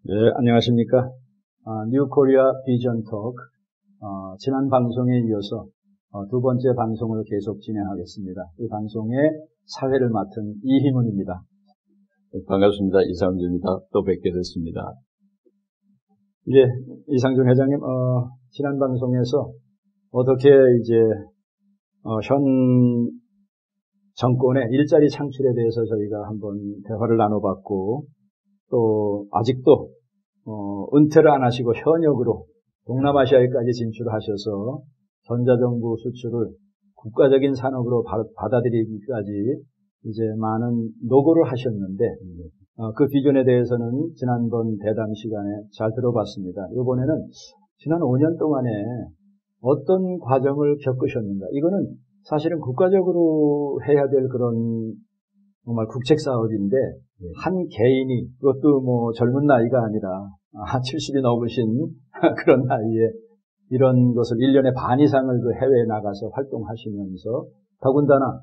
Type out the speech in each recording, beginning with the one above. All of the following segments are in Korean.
네, 안녕하십니까. 뉴코리아 비전 토크, 지난 방송에 이어서 두 번째 방송을 계속 진행하겠습니다. 이 방송의 사회를 맡은 이희문입니다. 반갑습니다. 이상준입니다. 또 뵙게 됐습니다. 이제 이상준 회장님, 지난 방송에서 어떻게 이제 현 정권의 일자리 창출에 대해서 저희가 한번 대화를 나눠봤고, 또 아직도 은퇴를 안 하시고 현역으로 동남아시아에까지 진출하셔서 전자정부 수출을 국가적인 산업으로 받아들이기까지 이제 많은 노고를 하셨는데, 그 비전에 대해서는 지난번 대담 시간에 잘 들어봤습니다. 이번에는 지난 5년 동안에 어떤 과정을 겪으셨는가. 이거는 사실은 국가적으로 해야 될 그런 정말 국책 사업인데, 한 개인이, 그것도 뭐 젊은 나이가 아니라 70이 넘으신 그런 나이에 이런 것을 1년에 반 이상을 그 해외에 나가서 활동하시면서, 더군다나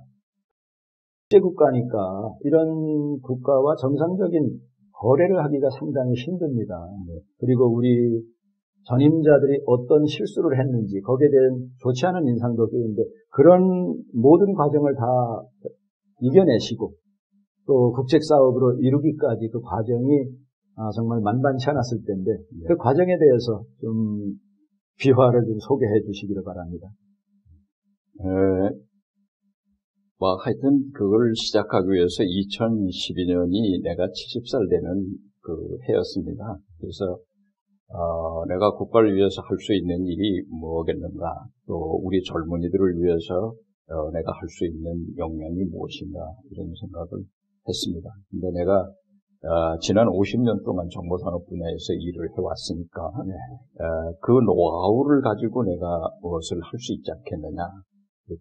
국제국가니까 이런 국가와 정상적인 거래를 하기가 상당히 힘듭니다. 그리고 우리 전임자들이 어떤 실수를 했는지 거기에 대한 좋지 않은 인상도 끼는데, 그런 모든 과정을 다 이겨내시고 또 국책사업으로 이루기까지 그 과정이 정말 만만치 않았을 텐데, 그 과정에 대해서 좀 비화를 좀 소개해 주시기를 바랍니다. 하여튼 그걸 시작하기 위해서 2012년이 내가 70살 되는 그 해였습니다. 그래서 내가 국가를 위해서 할 수 있는 일이 뭐겠는가, 또 우리 젊은이들을 위해서 내가 할 수 있는 역량이 무엇인가, 이런 생각을 했습니다. 근데 내가 지난 50년 동안 정보산업 분야에서 일을 해왔으니까 그 노하우를 가지고 내가 무엇을 할 수 있지 않겠느냐,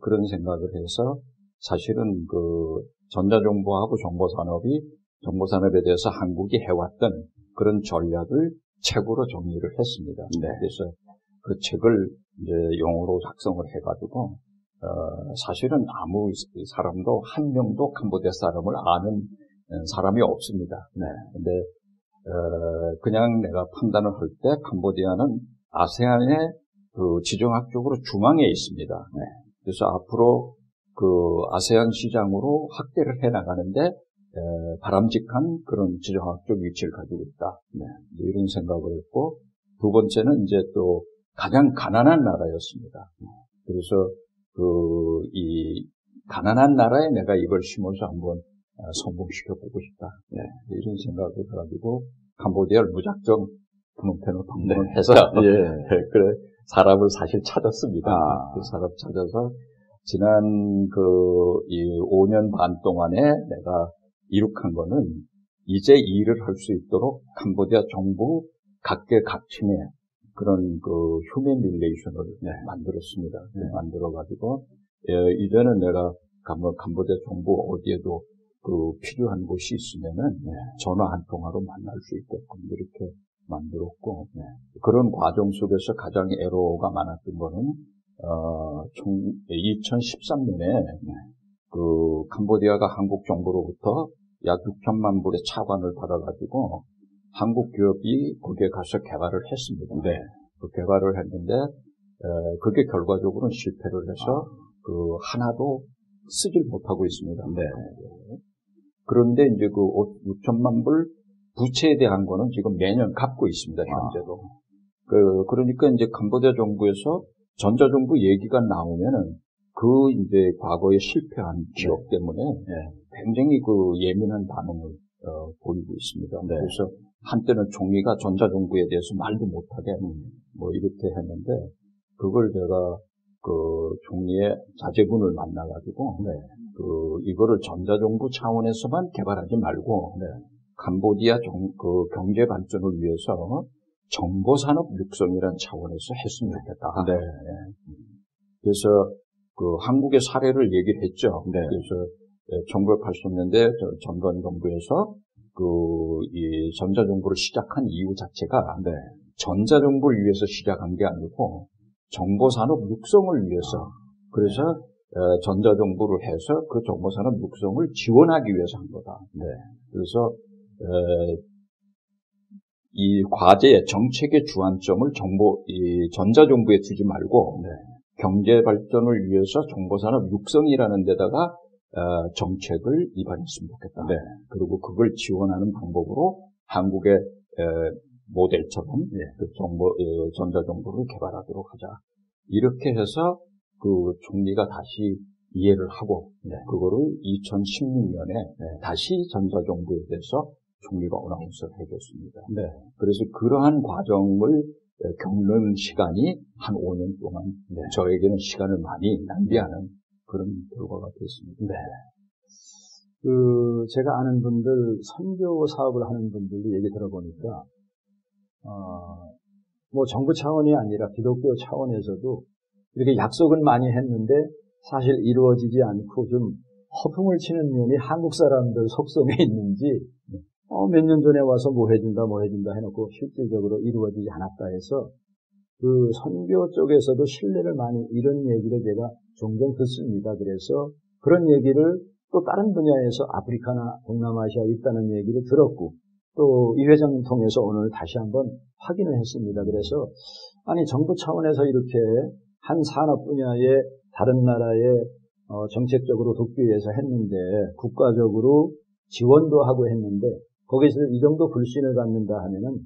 그런 생각을 해서 사실은 그 전자정보하고 정보산업에 대해서 한국이 해왔던 그런 전략을 책으로 정리를 했습니다. 그래서 그 책을 이제 영어로 작성을 해가지고 사실은 아무 사람도 한 명도 캄보디아 사람을 아는 사람이 없습니다. 근데 그냥 내가 판단을 할 때 캄보디아는 아세안의 그 지정학적으로 중앙에 있습니다. 그래서 앞으로 그 아세안 시장으로 확대를 해 나가는데 바람직한 그런 지정학적 위치를 가지고 있다. 이런 생각을 했고, 두 번째는 이제 또 가장 가난한 나라였습니다. 그래서 이 가난한 나라에 내가 이걸 심어서 한번 성공시켜보고 싶다. 이런 생각을 가지고 캄보디아를 무작정 프놈펜으로 방문을 해서 그래 사람을 사실 찾았습니다. 그 사람 찾아서 지난 이 5년 반 동안에 내가 이룩한 거는, 이제 일을 할 수 있도록 캄보디아 정부 각계각층의 그런 그 휴먼 릴레이션을 만들었습니다. 만들어가지고 이제는 내가 캄보디아 정부 어디에도 그 필요한 곳이 있으면은 전화 한 통화로 만날 수 있게끔 이렇게 만들었고, 그런 과정 속에서 가장 애로가 많았던 거는 2013년에 그 캄보디아가 한국 정부로부터 약 6천만 불의 차관을 받아가지고 한국 기업이 거기에 가서 개발을 했습니다. 그 개발을 했는데 그게 결과적으로는 실패를 해서 그 하나도 쓰질 못하고 있습니다. 그런데 이제 그 6천만 불 부채에 대한 거는 지금 매년 갚고 있습니다. 현재도. 그러니까 이제 캄보디아 정부에서 전자정부 얘기가 나오면은 그 이제 과거에 실패한 기업 때문에 굉장히 그 예민한 반응을 보이고 있습니다. 그래서 한때는 총리가 전자정부에 대해서 말도 못하게 뭐 이렇게 했는데, 그걸 제가 그 총리의 자제분을 만나가지고 이거를 전자정부 차원에서만 개발하지 말고 캄보디아 그 경제 발전을 위해서 정보산업 육성이라는 차원에서 했으면 좋겠다. 그래서 그 한국의 사례를 얘기를 했죠. 그래서 1980년대 전두환 정부에서 이 전자정부를 시작한 이유 자체가 전자정부를 위해서 시작한 게 아니고 정보산업 육성을 위해서, 그래서 전자정부를 해서 그 정보산업 육성을 지원하기 위해서 한 거다. 그래서 이 과제 정책의 주안점을 전자정부에 두지 말고 네. 경제 발전을 위해서 정보산업 육성이라는 데다가 정책을 입안했으면 좋겠다. 네. 그리고 그걸 지원하는 방법으로 한국의 모델처럼 네. 그 전자정보를 개발하도록 하자. 이렇게 해서 그 총리가 다시 이해를 하고 네. 그거를 2016년에 다시 전자정부에 대해서 총리가 어나운스를 해줬습니다. 네. 그래서 그러한 과정을 겪는 시간이 한 5년 동안 저에게는 시간을 많이 낭비하는 그런 결과가 됐습니다. 네. 제가 아는 분들, 선교 사업을 하는 분들도 얘기 들어보니까, 뭐 정부 차원이 아니라 기독교 차원에서도 이렇게 약속은 많이 했는데 사실 이루어지지 않고 좀 허풍을 치는 면이 한국 사람들 속성에 있는지, 몇 년 전에 와서 뭐 해준다 해놓고 실질적으로 이루어지지 않았다 해서 그 선교 쪽에서도 신뢰를 많이 이런 얘기를 제가 종종 듣습니다. 그래서 그런 얘기를 또 다른 분야에서 아프리카나 동남아시아에 있다는 얘기를 들었고 또 이 회장님 통해서 오늘 다시 한번 확인을 했습니다. 그래서 아니 정부 차원에서 이렇게 한 산업 분야에 다른 나라에 정책적으로 돕기 위해서 했는데 국가적으로 지원도 하고 했는데 거기서 이 정도 불신을 갖는다 하면은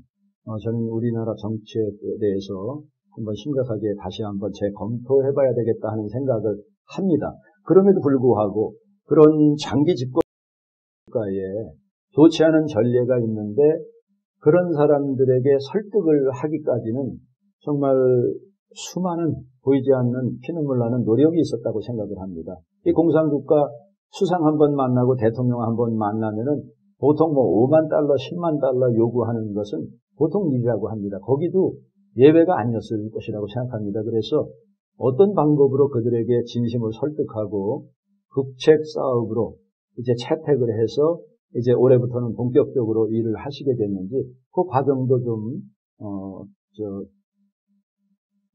저는 우리나라 정책에 대해서 한번 심각하게 다시 한번 재검토해봐야 되겠다 하는 생각을 합니다. 그럼에도 불구하고 그런 장기 집권국가에 좋지 않은 전례가 있는데 그런 사람들에게 설득을 하기까지는 정말 수많은 보이지 않는 피눈물 나는 노력이 있었다고 생각을 합니다. 이 공산국가 수상 한번 만나고 대통령 한번 만나면은 보통 뭐 5만 달러, 10만 달러 요구하는 것은 보통 일이라고 합니다. 거기도 예외가 아니었을 것이라고 생각합니다. 그래서 어떤 방법으로 그들에게 진심을 설득하고 국책 사업으로 이제 채택을 해서 이제 올해부터는 본격적으로 일을 하시게 됐는지 그 과정도 좀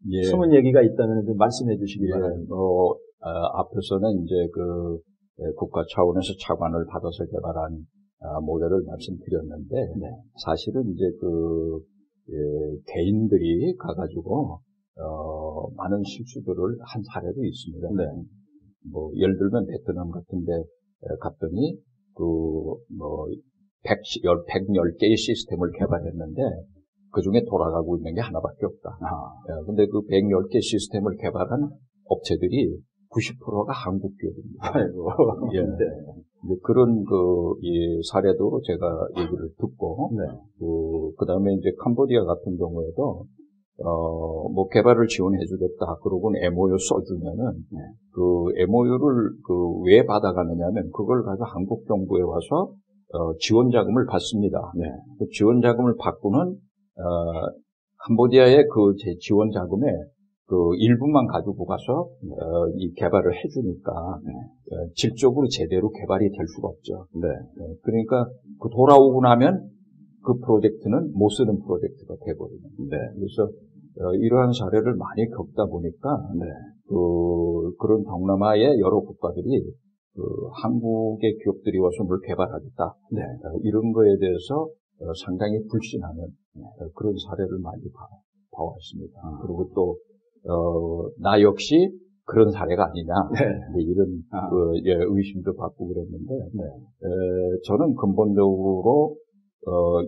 숨은 얘기가 있다면 좀 말씀해 주시기 바랍니다. 앞에서는 이제 국가 차원에서 차관을 받아서 개발한 모델을 말씀드렸는데 사실은 이제 개인들이 가가지고 많은 실수들을 한 사례도 있습니다. 뭐 예를 들면 베트남 같은데 갔더니 110개의 시스템을 개발했는데 그 중에 돌아가고 있는 게 하나밖에 없다. 근데 그 110개 시스템을 개발한 업체들이 90%가 한국 기업입니다. 아이고. 예. 네. 그런 이 사례도 제가 얘기를 듣고, 그 다음에 이제 캄보디아 같은 경우에도, 뭐 개발을 지원해주겠다. 그러고는 MOU 써주면은, 그 MOU를 왜 받아가느냐면, 그걸 가지고 한국 정부에 와서, 지원 자금을 받습니다. 그 지원 자금을 받고는, 캄보디아의 지원 자금에 일부만 가지고 가서, 이 개발을 해주니까, 질적으로 제대로 개발이 될 수가 없죠. 그러니까, 돌아오고 나면 그 프로젝트는 못 쓰는 프로젝트가 돼버리는. 그래서, 이러한 사례를 많이 겪다 보니까, 그런 동남아의 여러 국가들이, 한국의 기업들이 와서 뭘 개발하겠다. 이런 거에 대해서 상당히 불신하는, 그런 사례를 많이 봐왔습니다. 그리고 또, 나 역시 그런 사례가 아니냐. 이런, 의심도 받고 그랬는데, 저는 근본적으로,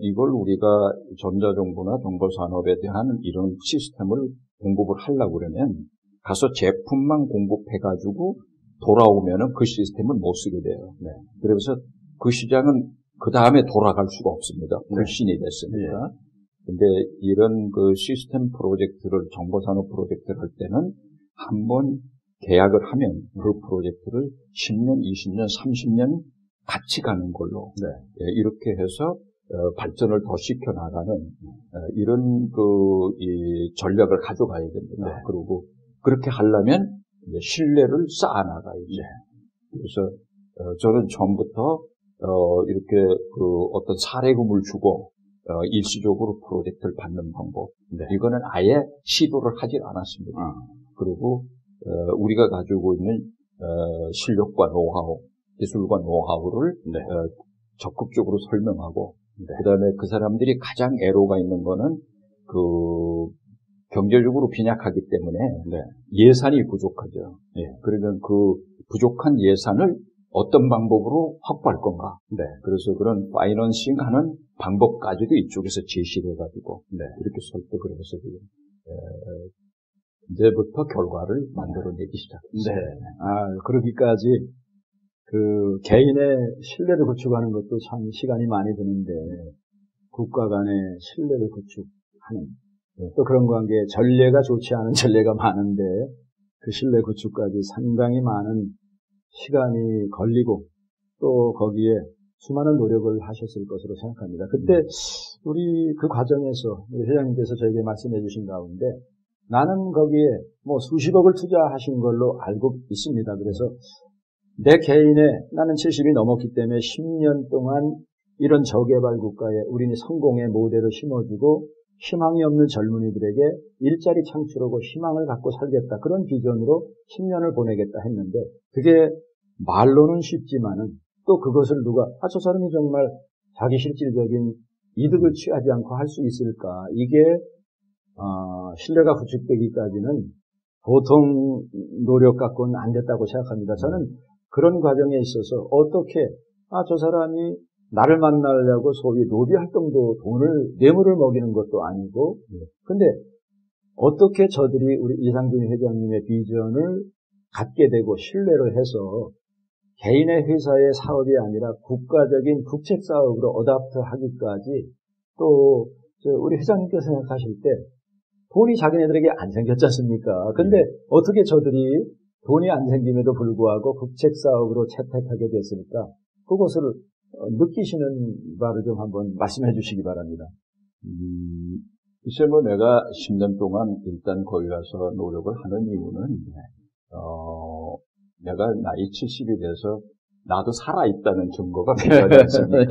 이걸 우리가 전자정보나 정보산업에 대한 이런 시스템을 공급을 하려고 그러면, 가서 제품만 공급해가지고 돌아오면은 그 시스템은 못 쓰게 돼요. 그래서 그 시장은 그 다음에 돌아갈 수가 없습니다. 불신이 됐으니까. 근데 이런 시스템 프로젝트를, 정보산업 프로젝트를 할 때는 한번 계약을 하면 그 프로젝트를 10년, 20년, 30년 같이 가는 걸로, 이렇게 해서, 발전을 더 시켜나가는, 이런 이 전략을 가져가야 됩니다. 그리고 그렇게 하려면 이제 신뢰를 쌓아나가야죠. 그래서, 저는 처음부터, 이렇게 어떤 사례금을 주고, 일시적으로 프로젝트를 받는 방법. 이거는 아예 시도를 하질 않았습니다. 그리고, 우리가 가지고 있는, 실력과 노하우, 기술과 노하우를, 적극적으로 설명하고, 그다음에 그 사람들이 가장 애로가 있는 거는 그 경제적으로 빈약하기 때문에 예산이 부족하죠. 그러면 그 부족한 예산을 어떤 방법으로 확보할 건가. 그래서 그런 파이낸싱 하는 방법까지도 이쪽에서 제시를 해가지고 이렇게 설득을 해서 지금 이제부터 결과를 만들어내기 시작했어요. 그러기까지 그 개인의 신뢰를 구축하는 것도 참 시간이 많이 드는데 국가 간의 신뢰를 구축하는 또 그런 관계에 전례가 좋지 않은 전례가 많은데 그 신뢰 구축까지 상당히 많은 시간이 걸리고 또 거기에 수많은 노력을 하셨을 것으로 생각합니다. 그때 우리 그 과정에서 우리 회장님께서 저에게 말씀해 주신 가운데 나는 거기에 뭐 수십억을 투자하신 걸로 알고 있습니다. 그래서 내 개인의 나는 70이 넘었기 때문에 10년 동안 이런 저개발 국가에 우리는 성공의 모델을 심어주고 희망이 없는 젊은이들에게 일자리 창출하고 희망을 갖고 살겠다. 그런 비전으로 10년을 보내겠다 했는데 그게 말로는 쉽지만은 또 그것을 누가 저 사람이 정말 자기 실질적인 이득을 취하지 않고 할 수 있을까? 이게 신뢰가 구축되기까지는 보통 노력 갖고는 안 됐다고 생각합니다. 저는 그런 과정에 있어서 어떻게 저 사람이 나를 만나려고 소위 로비 활동도 뇌물을 먹이는 것도 아니고 근데 어떻게 저들이 우리 이상준 회장님의 비전을 갖게 되고 신뢰를 해서 개인의 회사의 사업이 아니라 국가적인 국책 사업으로 어답트 하기까지 또 우리 회장님께서 생각하실 때 돈이 자기네들에게 안 생겼지 않습니까? 근데 어떻게 저들이 돈이 안 생김에도 불구하고 국책 사업으로 채택하게 됐을까? 그것을 느끼시는 바를 좀 한번 말씀해 주시기 바랍니다. 글쎄 내가 10년 동안 일단 거기 가서 노력을 하는 이유는 내가 나이 70이 돼서 나도 살아있다는 증거가 필요하지 않습니까?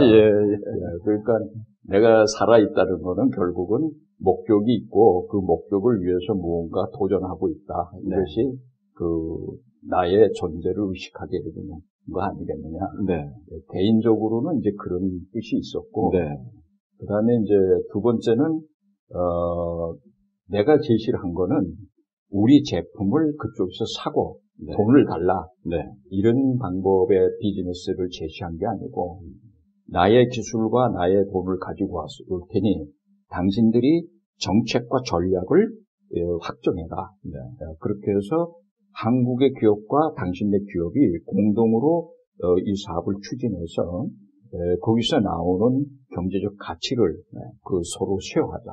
그러니까 내가 살아있다는 거는 결국은 목적이 있고 그 목적을 위해서 무언가 도전하고 있다. 이것이 나의 존재를 의식하게 되는 거 아니겠느냐. 개인적으로는 이제 그런 뜻이 있었고, 그 다음에 이제 두 번째는, 내가 제시를 한 거는 우리 제품을 그쪽에서 사고 돈을 달라. 이런 방법의 비즈니스를 제시한 게 아니고, 나의 기술과 나의 돈을 가지고 올 테니 당신들이 정책과 전략을 확정해라. 그렇게 해서 한국의 기업과 당신네 기업이 공동으로 이 사업을 추진해서 거기서 나오는 경제적 가치를 서로 쉐어하자.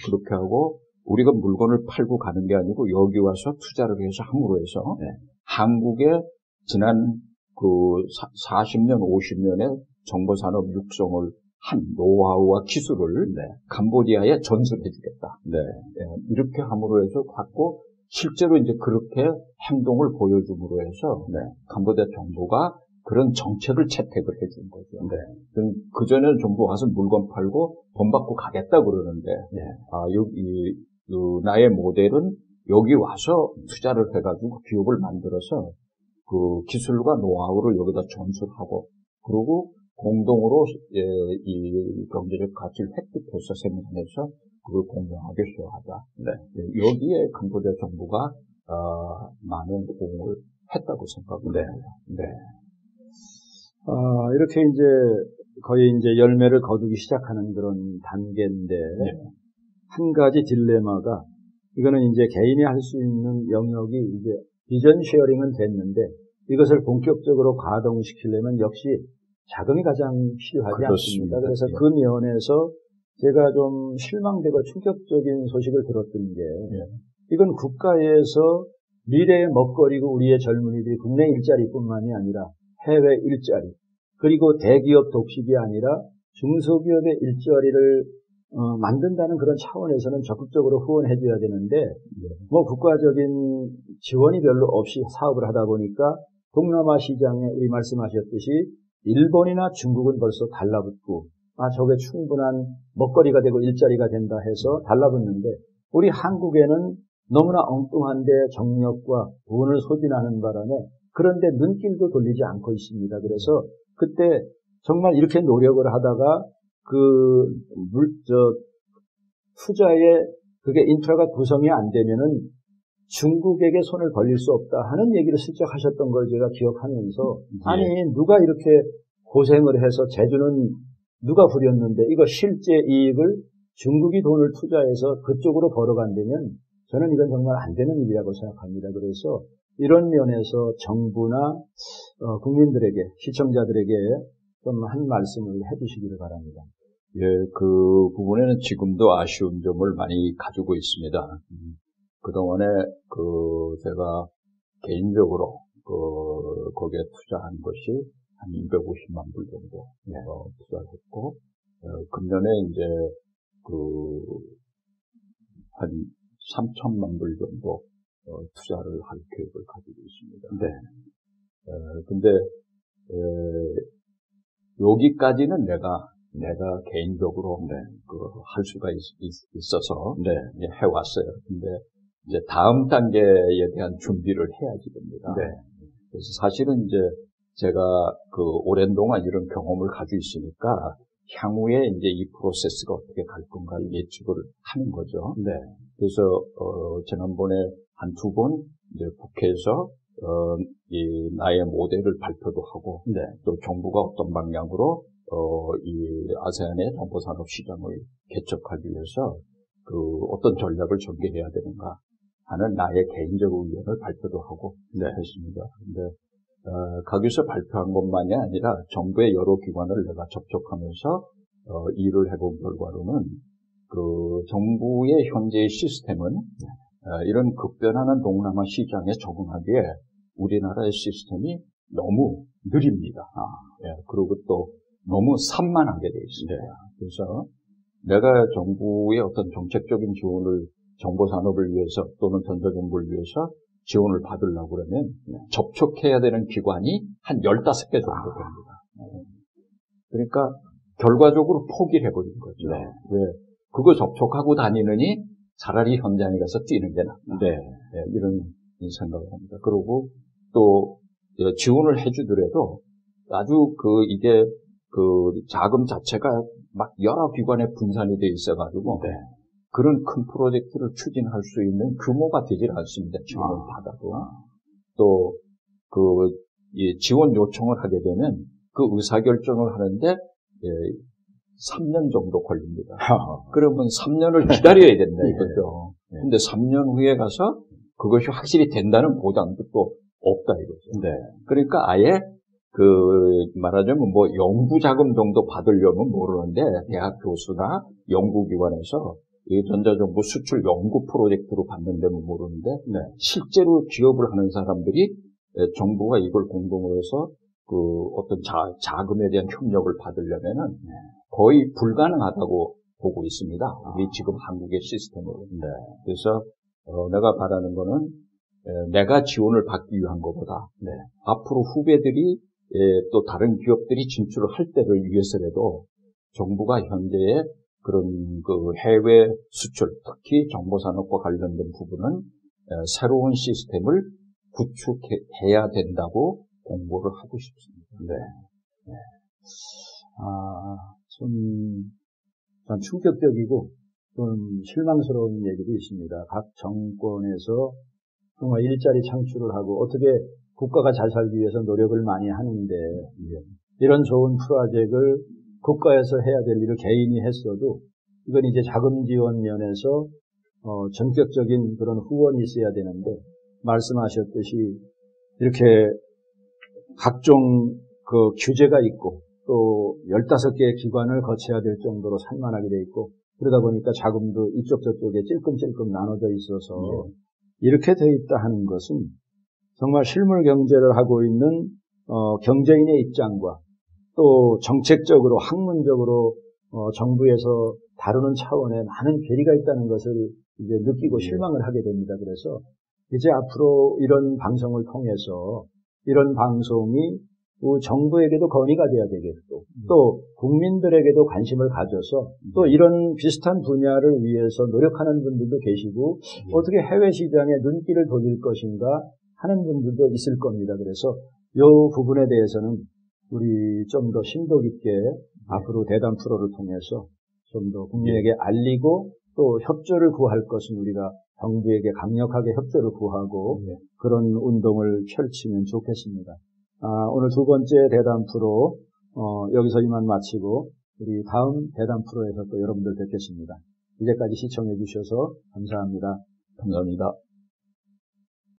그렇게 하고 우리가 물건을 팔고 가는 게 아니고 여기 와서 투자를 해서 함으로 해서 한국의 지난 40년, 50년의 정보산업 육성을 한 노하우와 기술을 캄보디아에 전수해주겠다. 이렇게 함으로 해서 갖고 실제로 이제 그렇게 행동을 보여줌으로 해서 캄보디아 정부가 그런 정책을 채택을 해준 거죠. 그전에는 정부 와서 물건 팔고 돈 받고 가겠다 그러는데 나의 모델은 여기 와서 투자를 해가지고 기업을 만들어서 그 기술과 노하우를 여기다 전수하고 그리고 공동으로 이 경제적 가치를 획득해서 생산해서 그걸 공정하게 수여하자. 여기에 캄보디아 정부가 많은 공을 했다고 생각합니다. 이렇게 이제 거의 이제 열매를 거두기 시작하는 그런 단계인데 한 가지 딜레마가 이거는 이제 개인이 할 수 있는 영역이 이제 비전 쉐어링은 됐는데 이것을 본격적으로 가동시키려면 역시 자금이 가장 필요하지 않습니까? 그래서 그 면에서 제가 좀 실망되고 충격적인 소식을 들었던 게 이건 국가에서 미래의 먹거리고 우리의 젊은이들이 국내 일자리뿐만이 아니라 해외 일자리 그리고 대기업 독식이 아니라 중소기업의 일자리를 만든다는 그런 차원에서는 적극적으로 후원해 줘야 되는데 뭐 국가적인 지원이 별로 없이 사업을 하다 보니까 동남아 시장에 우리 말씀하셨듯이 일본이나 중국은 벌써 달라붙고 저게 충분한 먹거리가 되고 일자리가 된다 해서 달라붙는데 우리 한국에는 너무나 엉뚱한데 정력과 돈을 소진하는 바람에 그런데 눈길도 돌리지 않고 있습니다. 그래서 그때 정말 이렇게 노력을 하다가 투자에 그게 인프라가 구성이 안 되면은 중국에게 손을 벌릴 수 없다 하는 얘기를 슬쩍 하셨던 걸 제가 기억하면서 아니 누가 이렇게 고생을 해서 제주는 누가 부렸는데 이거 실제 이익을 중국이 돈을 투자해서 그쪽으로 벌어간다면 저는 이건 정말 안 되는 일이라고 생각합니다. 그래서 이런 면에서 정부나 국민들에게 시청자들에게 좀 한 말씀을 해주시기를 바랍니다. 예, 그 부분에는 지금도 아쉬운 점을 많이 가지고 있습니다. 그동안에 제가 개인적으로 거기에 투자한 것이 한 250만 불 정도 투자를 했고, 금년에 이제 한 3천만 불 정도 투자를 할 계획을 가지고 있습니다. 네. 근데 여기까지는 내가 개인적으로 할 수가 있어서 해왔어요. 근데 이제 다음 단계에 대한 준비를 해야지 됩니다. 네. 그래서 사실은 이제 제가 오랜 동안 이런 경험을 가지고 있으니까 향후에 이제 이 프로세스가 어떻게 갈 건가를 예측을 하는 거죠. 네. 그래서 지난번에 한 두 번 이제 국회에서 이 나의 모델을 발표도 하고 또 정부가 어떤 방향으로 이 아세안의 정보산업 시장을 개척하기 위해서 어떤 전략을 전개해야 되는가 하는 나의 개인적 의견을 발표도 하고 했습니다. 근데 거기서 발표한 것만이 아니라 정부의 여러 기관을 내가 접촉하면서 일을 해본 결과로는 정부의 현재의 시스템은 이런 급변하는 동남아 시장에 적응하기에 우리나라의 시스템이 너무 느립니다. 그리고 또 너무 산만하게 되어 있습니다. 그래서 내가 정부의 어떤 정책적인 지원을 정보산업을 위해서 또는 전자정보를 위해서 지원을 받으려고 그러면 접촉해야 되는 기관이 한 15개 정도 됩니다. 그러니까 결과적으로 포기를 해버린 거죠. 왜? 그거 접촉하고 다니느니 차라리 현장에 가서 뛰는 게 낫다. 이런 생각을 합니다. 그리고 또 지원을 해주더라도 아주 이게 자금 자체가 막 여러 기관에 분산이 돼 있어가지고 그런 큰 프로젝트를 추진할 수 있는 규모가 되질 않습니다. 지원을 받아도. 또 지원 요청을 하게 되면 그 의사결정을 하는데 3년 정도 걸립니다. 그러면 3년을 기다려야 된다 이거죠. 근데 3년 후에 가서 그것이 확실히 된다는 보장도 또 없다 이거죠. 그러니까 아예 말하자면 연구 자금 정도 받으려면 모르는데 대학 교수나 연구기관에서 이 전자정보 수출 연구 프로젝트로 받는 데는 모르는데 실제로 기업을 하는 사람들이 정부가 이걸 공동으로 해서 어떤 자금에 대한 협력을 받으려면은 거의 불가능하다고 보고 있습니다. 우리 지금 한국의 시스템으로. 그래서 내가 바라는 거는 내가 지원을 받기 위한 것보다 앞으로 후배들이 또 다른 기업들이 진출을 할 때를 위해서라도 정부가 현재의 그런 해외 수출, 특히 정보산업과 관련된 부분은 새로운 시스템을 구축해야 된다고 공부를 하고 싶습니다. 참 충격적이고 좀 실망스러운 얘기도 있습니다. 각 정권에서 정말 일자리 창출을 하고 어떻게 국가가 잘 살기 위해서 노력을 많이 하는데 이런 좋은 프로젝트를 국가에서 해야 될 일을 개인이 했어도 이건 이제 자금 지원 면에서 전격적인 그런 후원이 있어야 되는데 말씀하셨듯이 이렇게 각종 규제가 있고 또 15개의 기관을 거쳐야 될 정도로 산만하게 돼 있고 그러다 보니까 자금도 이쪽 저쪽에 찔끔찔끔 나눠져 있어서 이렇게 돼 있다 하는 것은 정말 실물 경제를 하고 있는 경제인의 입장과 또 정책적으로 학문적으로 정부에서 다루는 차원에 많은 괴리가 있다는 것을 이제 느끼고 실망을 하게 됩니다. 그래서 이제 앞으로 이런 방송을 통해서 이런 방송이 정부에게도 건의가 돼야 되겠고 또 국민들에게도 관심을 가져서 또 이런 비슷한 분야를 위해서 노력하는 분들도 계시고 어떻게 해외 시장에 눈길을 돌릴 것인가 하는 분들도 있을 겁니다. 그래서 이 부분에 대해서는 우리 좀 더 심도 깊게 앞으로 대담 프로를 통해서 좀 더 국민에게 알리고 또 협조를 구할 것은 우리가 정부에게 강력하게 협조를 구하고 그런 운동을 펼치면 좋겠습니다. 오늘 두 번째 대담 프로 여기서 이만 마치고 우리 다음 대담 프로에서 또 여러분들 뵙겠습니다. 이제까지 시청해 주셔서 감사합니다. 감사합니다.